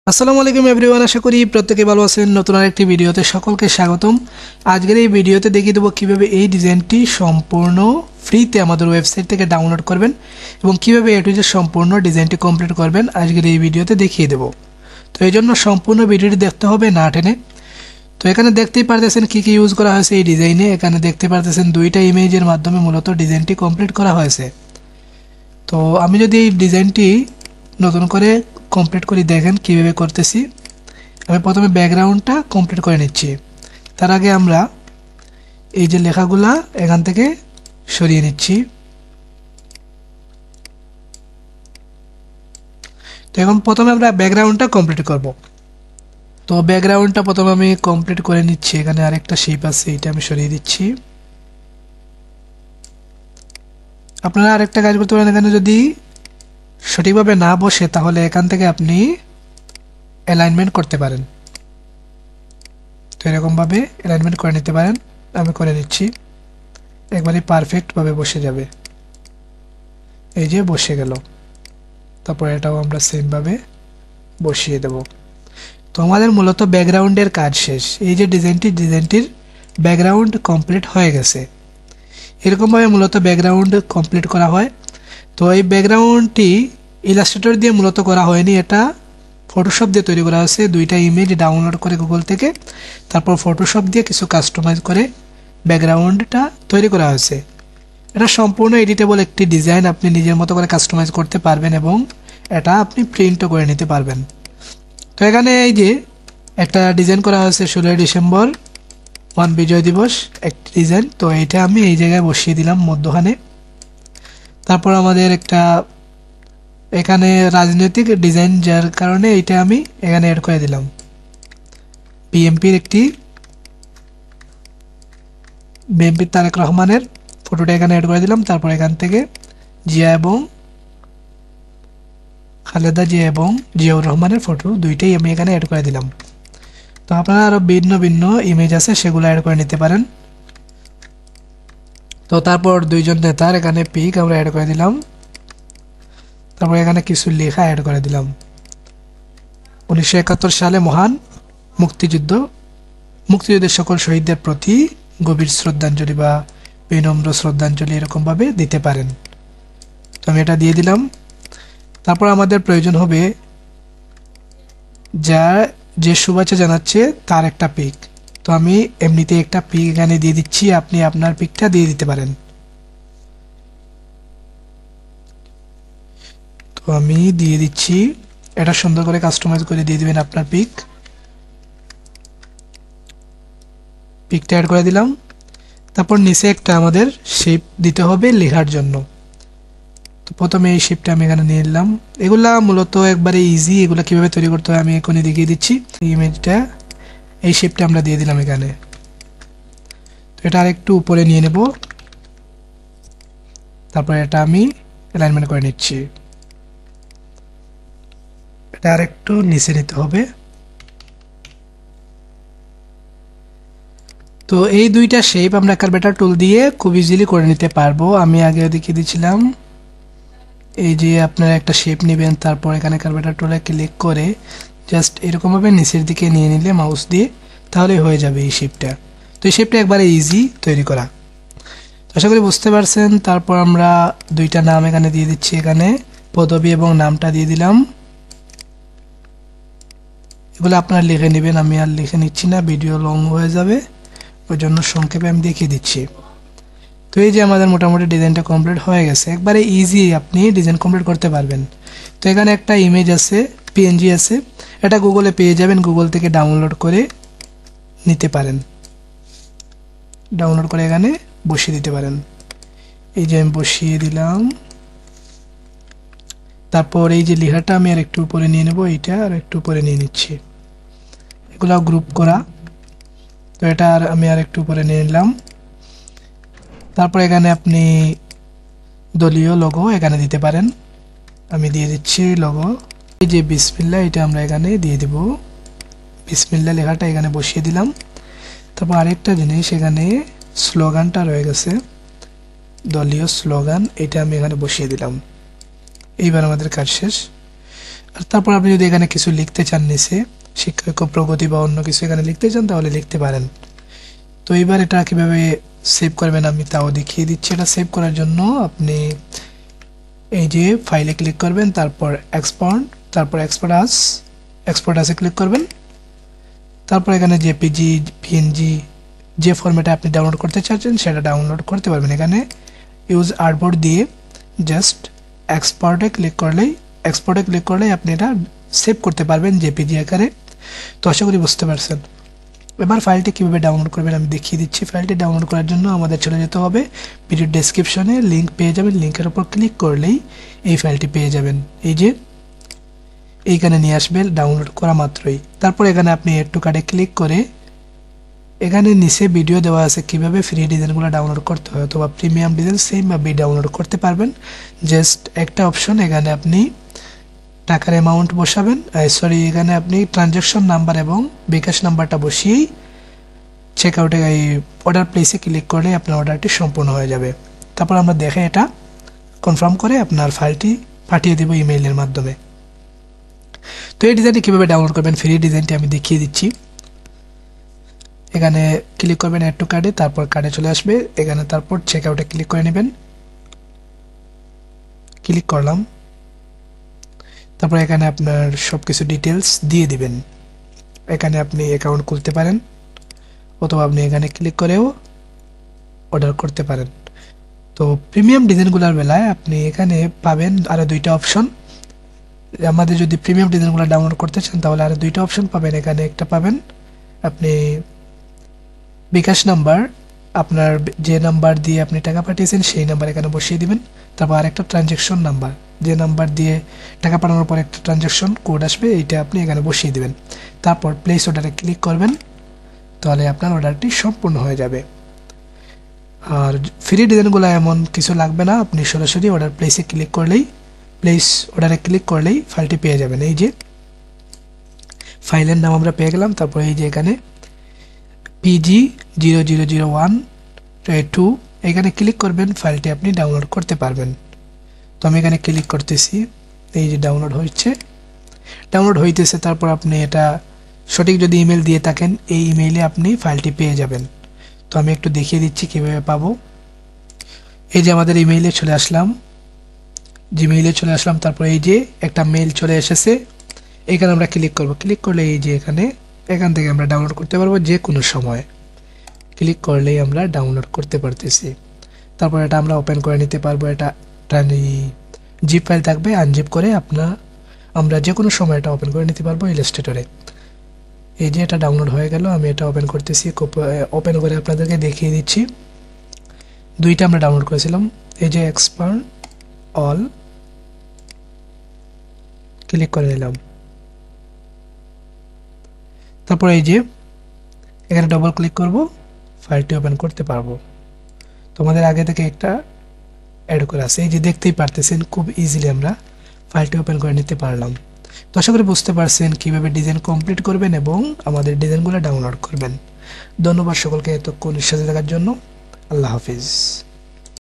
আসসালামু আলাইকুম এভরিওয়ান, আশা করি প্রত্যেকে ভালো আছেন। নতুন আরেকটি ভিডিওতে সকলকে স্বাগতম। আজকের এই ভিডিওতে দেখিয়ে দেবো কিভাবে এই ডিজাইনটি সম্পূর্ণ ফ্রিতে আমাদের ওয়েবসাইট থেকে ডাউনলোড করবেন এবং কিভাবে এ টু জেড সম্পূর্ণ ডিজাইনটি কমপ্লিট করবেন আজকের এই ভিডিওতে দেখিয়ে দেবো। তো এই জন্য সম্পূর্ণ ভিডিওটি দেখতে হবে না টেনে। তো এখানে দেখতেই পারতেছেন কী কী ইউজ করা হয়েছে এই ডিজাইনে। এখানে দেখতে পারতেছেন দুইটা ইমেজের মাধ্যমে মূলত ডিজাইনটি কমপ্লিট করা হয়েছে। তো আমি যদি এই ডিজাইনটি নতুন করে কমপ্লিট করি, দেখেন কিভাবে করতেছি। আমি প্রথমে ব্যাকগ্রাউন্ডটা কমপ্লিট করে নিচ্ছি। তার আগে আমরা এই যে লেখাগুলা এখান থেকে সরিয়ে নিচ্ছি। তো এখন প্রথমে আমরা ব্যাকগ্রাউন্ডটা কমপ্লিট করব। তো ব্যাকগ্রাউন্ডটা প্রথমে আমি কমপ্লিট করে নিচ্ছি। এখানে আরেকটা শেপ আছে, এটা আমি সরিয়ে দিচ্ছি। আপনারা আরেকটা কাজ করতে পারেন, এখানে যদি সঠিকভাবে না বসে তাহলে এখান থেকে আপনি অ্যালাইনমেন্ট করতে পারেন। তো এরকমভাবে অ্যালাইনমেন্ট করে নিতে পারেন। আমি করে নিচ্ছি, একবারে পারফেক্টভাবে বসে যাবে। এই যে বসে গেল। তারপর এটাও আমরা সেমভাবে বসিয়ে দেব। তো আমাদের মূলত ব্যাকগ্রাউন্ডের কাজ শেষ। এই যে ডিজাইনটির ব্যাকগ্রাউন্ড কমপ্লিট হয়ে গেছে। এরকমভাবে মূলত ব্যাকগ্রাউন্ড কমপ্লিট করা হয়। তো এই ব্যাকগ্রাউন্ডটি ইলাস্ট্রেটর দিয়ে মূলত করা হয়নি, এটা ফটোশপ দিয়ে তৈরি করা হয়েছে। দুইটা ইমেজ ডাউনলোড করে গুগল থেকে, তারপর ফটোশপ দিয়ে কিছু কাস্টমাইজ করে ব্যাকগ্রাউন্ডটা তৈরি করা হয়েছে। এটা সম্পূর্ণ এডিটেবল একটি ডিজাইন, আপনি নিজের মতো করে কাস্টমাইজ করতে পারবেন এবং এটা আপনি প্রিন্টও করে নিতে পারবেন। তো এখানে এই যে একটা ডিজাইন করা হয়েছে 16 ডিসেম্বর 1 বিজয় দিবস একটি ডিজাইন। তো এইটা আমি এই জায়গায় বসিয়ে দিলাম মধ্যখানে। তারপর আমাদের একটা এখানে রাজনৈতিক ডিজাইন, যার কারণে এটা আমি এখানে অ্যাড করে দিলাম। বিএনপির তারেক রহমানের ফটোটা এখানে অ্যাড করে দিলাম। তারপর এখান থেকে খালেদা জিয়া এবং জিয়াউর রহমানের ফটো দুইটাই আমি এখানে অ্যাড করে দিলাম। তো আপনারা আরও ভিন্ন ভিন্ন ইমেজ আছে, সেগুলো অ্যাড করে নিতে পারেন। তো তারপর দুইজন নেতার এখানে পিক আমরা অ্যাড করে দিলাম। তারপর এখানে কিছু লেখা অ্যাড করে দিলাম। 1971 সালে মহান মুক্তিযুদ্ধের সকল শহীদদের প্রতি গভীর শ্রদ্ধাঞ্জলি বা বিনম্র শ্রদ্ধাঞ্জলি এরকমভাবে দিতে পারেন। তো আমি এটা দিয়ে দিলাম। তারপর আমাদের প্রয়োজন হবে যে শুভেচ্ছা জানাচ্ছে তার একটা পিক। তো আমি এমনিতে একটা পিক এখানে দিয়ে দিচ্ছি, আপনি আপনার পিকটা দিয়ে দিতে পারেন। তো আমি দিয়ে দিচ্ছি, এটা সুন্দর করে কাস্টমাইজ করে দিয়ে দিবেন আপনার পিকটা অ্যাড করে দিলাম। তারপর নিচে একটা আমাদের শেপ দিতে হবে লেখার জন্য। তো প্রথমে এই শেপটা আমি এখানে নিয়ে নিলাম। এগুলা মূলত একবারে ইজি, এগুলা কিভাবে তৈরি করতে হয় আমি এখনই দেখিয়ে দিচ্ছি। ইমেজটা এই শেপটা আমরা দিয়ে দিলাম এখানে। তো এটা আরেকটু উপরে নিয়ে নেব। তারপর এটা আমি অ্যালাইনমেন্ট করে নিচ্ছি। এটা আরেকটু নিচে নিতে হবে। তো এই দুইটা শেপ আমরা কার্ভেটার টুল দিয়ে খুব ইজিলি করে নিতে পারবো। আমি আগে দেখিয়ে দিয়েছিলাম। এই যে আপনারা একটা শেপ নেবেন, তারপর এখানে কার্ভেটার টুলে ক্লিক করে জাস্ট এরকমভাবে নিচের দিকে নিয়ে নিলে মাউস দিয়ে, তাহলে হয়ে যাবে এই শেপটা। তো এই শেপটা একবারে ইজি তৈরি করা। আশা করি বুঝতে পারছেন। তারপর আমরা দুইটা নাম এখানে দিয়ে দিচ্ছি। এখানে পদবী এবং নামটা দিয়ে দিলাম। এগুলো আপনারা লিখে নেবেন, আমি আর লিখে নিচ্ছি না, ভিডিও লং হয়ে যাবে, ওই জন্য সংক্ষেপে আমি দেখিয়ে দিচ্ছি। তো এই যে আমাদের মোটামুটি ডিজাইনটা কমপ্লিট হয়ে গেছে। একবারে ইজি আপনি ডিজাইন কমপ্লিট করতে পারবেন। তো এখানে একটা ইমেজ আছে, পিএনজি আছে, এটা গুগলে পেয়ে যাবেন। গুগল থেকে ডাউনলোড করে নিতে পারেন, ডাউনলোড করে এখানে বসিয়ে দিতে পারেন। এই যে আমি বসিয়ে দিলাম। তারপর এই যে লেখাটা আমি আর একটু উপরে নিয়ে নেব, এইটা আর একটু উপরে নিয়ে নিচ্ছি। এগুলো গ্রুপ করা। তো এটা আমি আর একটু উপরে নিয়ে নিলাম। তারপর এখানে আপনি দলীয় লোগো এখানে দিতে পারেন। আমি দিয়ে দিচ্ছি লোগো। এই যে বিসমিল্লাহ, এটা আমরা এখানে দিয়ে দেব। বিসমিল্লাহ লেখাটা এখানে বসিয়ে দিলাম। তারপর আরেকটা জিনিস, এখানে স্লোগানটা রয়ে গেছে, দলীয় স্লোগান, এটা আমি এখানে বসিয়ে দিলাম। এইবার আমাদের কাজ শেষ। আর তারপর আপনি যদি এখানে কিছু লিখতে চান নিচে শিক্ষক প্রগতি বা অন্য কিছু এখানে লিখতে চান তাহলে লিখতে পারেন। তো এবার এটা কিভাবে সেভ করবেন আমি তাও দেখিয়ে দিচ্ছি। এটা সেভ করার জন্য আপনি এই যে ফাইলে ক্লিক করবেন, তারপর এক্সপোর্ট, তারপর এক্সপোর্ট আসে ক্লিক করবেন। তারপর এখানে জেপিজি, পিএনজি যে ফরম্যাটে আপনি ডাউনলোড করতে চাচ্ছেন সেটা ডাউনলোড করতে পারবেন। এখানে ইউজ আর্টবোর্ড দিয়ে জাস্ট এক্সপোর্টে ক্লিক করলেই আপনি এটা সেভ করতে পারবেন জেপিজি আকারে। তো আশা করি বুঝতে পারছেন। এবার ফাইলটি কীভাবে ডাউনলোড করবেন আমি দেখিয়ে দিচ্ছি। ফাইলটি ডাউনলোড করার জন্য আমাদের চলে যেতে হবে ভিডিও ডেসক্রিপশনে, লিঙ্ক পেয়ে যাবেন, লিঙ্কের উপর ক্লিক করলেই এই ফাইলটি পেয়ে যাবেন। এই যে এইখানে নিয়ে আসবে ডাউনলোড করা মাত্রই। তারপর এখানে আপনি এড টু কার্ডে ক্লিক করে এখানে নিচে ভিডিও দেওয়া আছে কিভাবে ফ্রি ডিজাইনগুলো ডাউনলোড করতে হয়, অথবা প্রিমিয়াম ডিজাইন সেমভাবে ডাউনলোড করতে পারবেন। জাস্ট একটা অপশন, এখানে আপনি টাকার অ্যামাউন্ট বসাবেন, এখানে আপনি ট্রানজ্যাকশন নাম্বার এবং বিকাশ নাম্বারটা বসিয়েই চেক আউটে এই অর্ডার প্লেসে ক্লিক করলে আপনার অর্ডারটি সম্পূর্ণ হয়ে যাবে। তারপর আমরা দেখে এটা কনফার্ম করে আপনার ফাইলটি পাঠিয়ে দেব ইমেইলের মাধ্যমে। তো এই ডিজাইনটি কীভাবে ডাউনলোড করবেন ফ্রি ডিজাইনটি আমি দেখিয়ে দিচ্ছি। এখানে ক্লিক করবেন অ্যাড টু কার্ডে, তারপর কার্ডে চলে আসবে এখানে, তারপর চেক আউটে ক্লিক করে নেবেন। ক্লিক করলাম, তারপর এখানে আপনার সব কিছু ডিটেলস দিয়ে দিবেন। এখানে আপনি অ্যাকাউন্ট খুলতে পারেন, অথবা আপনি এখানে ক্লিক করেও অর্ডার করতে পারেন। তো প্রিমিয়াম ডিজাইনগুলোর বেলায় আপনি এখানে পাবেন আরও দুইটা অপশন। আমাদের যদি প্রিমিয়াম ডিজাইনগুলো ডাউনলোড করতে চান তাহলে আরও দুইটা অপশন পাবেন। এখানে একটা পাবেন আপনি বিকাশ নাম্বার, আপনার যে নাম্বার দিয়ে আপনি টাকা পাঠিয়েছেন সেই নাম্বার এখানে বসিয়ে দিবেন। তারপর আরেকটা ট্রানজ্যাকশন নাম্বার, যে নাম্বার দিয়ে টাকা পাঠানোর পর একটা ট্রানজ্যাকশন কোড আসবে, এইটা আপনি এখানে বসিয়ে দিবেন। তারপর প্লেস অর্ডারে ক্লিক করবেন, তাহলে আপনার অর্ডারটি সম্পূর্ণ হয়ে যাবে। আর ফ্রি ডিজাইনগুলো এমন কিছু লাগবে না, আপনি সরাসরি অর্ডার প্লেস অর্ডারে ক্লিক করলেই ফাইলটি পেয়ে যাবেন। এই যে ফাইলের নাম আমরা পেয়ে গেলাম। তারপর এই যে এখানে PG0001-2 এখানে ক্লিক করবেন, ফাইলটি আপনি ডাউনলোড করতে পারবেন। তো আমি এখানে ক্লিক করতেছি, এই যে ডাউনলোড হইতেছে। তারপর আপনি এটা সঠিক যদি ইমেল দিয়ে থাকেন এই ইমেইলে আপনি ফাইলটি পেয়ে যাবেন। তো আমি একটু দেখিয়ে দিচ্ছি কীভাবে পাবো। এই যে আমাদের ইমেইলে চলে আসলাম, জিমেইলে চলে আসলাম। তারপর এই যে একটা মেইল চলে এসেছে, এখানে আমরা ক্লিক করব। ক্লিক করলে এই যে এখান থেকে আমরা ডাউনলোড করতে পারবো যে কোনো সময়। ক্লিক করলেই আমরা ডাউনলোড করতে পারতেছি। তারপর এটা আমরা ওপেন করে নিতে পারবো। এটা জিপ ফাইল থাকবে, আনজিপ করে আমরা যে কোনো সময় এটা ওপেন করে নিতে পারবো ইলাস্ট্রেটরে। এই যে এটা ডাউনলোড হয়ে গেল, আমি এটা ওপেন করতেছি। ওপেন করে আপনাদেরকে দেখিয়ে দিচ্ছি। দুইটা আমরা ডাউনলোড করেছিলাম। এই যে এক্সপার্ট অল ক্লিক করে নিলাম। তারপর এই যে এখানে ডবল ক্লিক করব, ফাইলটি ওপেন করতে পারবো। তোমাদের আগে থেকে একটা অ্যাড করে আছে, এই যে দেখতেই পারতেছেন খুব ইজিলি আমরা ফাইলটি ওপেন করে নিতে পারলাম। তো আশা করি বুঝতে পারছেন কীভাবে ডিজাইন কমপ্লিট করবেন এবং আমাদের ডিজাইনগুলো ডাউনলোড করবেন। ধন্যবাদ সকলকে এতক্ষণ সাথে থাকার জন্য। আল্লাহ হাফিজ।